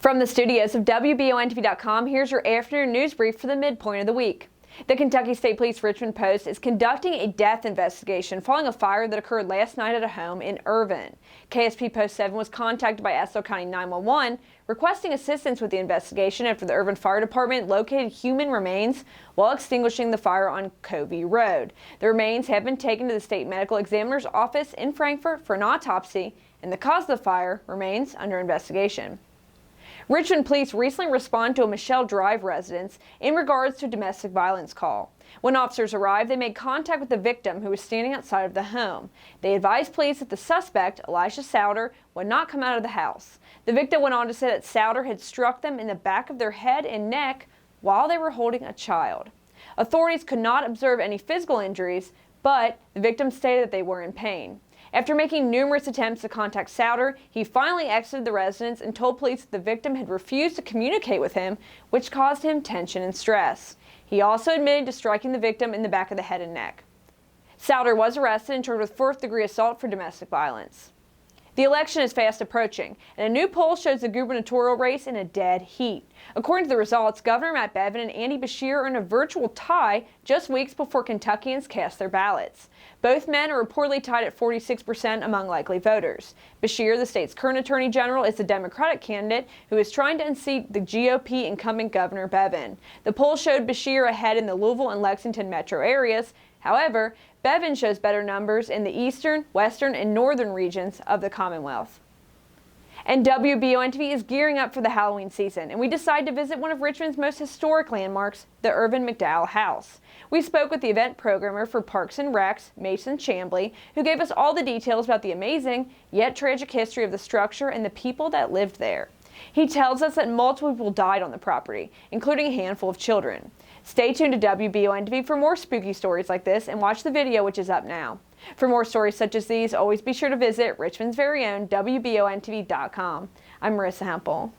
From the studios of WBONTV.com, here's your afternoon news brief for the midpoint of the week. The Kentucky State Police Richmond Post is conducting a death investigation following a fire that occurred last night at a home in Irvine. KSP Post 7 was contacted by Estill County 911 requesting assistance with the investigation after the Irvine Fire Department located human remains while extinguishing the fire on Covey Road. The remains have been taken to the state medical examiner's office in Frankfort for an autopsy, and the cause of the fire remains under investigation. Richmond police recently responded to a Michelle Drive residence in regards to a domestic violence call. When officers arrived, they made contact with the victim who was standing outside of the home. They advised police that the suspect, Elijah Souter, would not come out of the house. The victim went on to say that Souter had struck them in the back of their head and neck while they were holding a child. Authorities could not observe any physical injuries, but the victim stated that they were in pain. After making numerous attempts to contact Souter, he finally exited the residence and told police that the victim had refused to communicate with him, which caused him tension and stress. He also admitted to striking the victim in the back of the head and neck. Souter was arrested and charged with fourth-degree assault for domestic violence. The election is fast approaching, and a new poll shows the gubernatorial race in a dead heat. According to the results, Governor Bevin and Beshear are in a virtual tie just weeks before Kentuckians cast their ballots. Both men are reportedly tied at 46% among likely voters. Beshear, the state's current attorney general, is the Democratic candidate who is trying to unseat the GOP incumbent Governor Bevin. The poll showed Beshear ahead in the Louisville and Lexington metro areas. However, Bevin shows better numbers in the eastern, western, and northern regions of the Commonwealth. And WBONTV is gearing up for the Halloween season, and we decided to visit one of Richmond's most historic landmarks, the Irvine McDowell House. We spoke with the event programmer for Parks and Recs, Mason Chambly, who gave us all the details about the amazing, yet tragic history of the structure and the people that lived there. He tells us that multiple people died on the property, including a handful of children. Stay tuned to WBONTV for more spooky stories like this and watch the video, which is up now. For more stories such as these, always be sure to visit Richmond's very own WBONTV.com. I'm Marissa Hempel.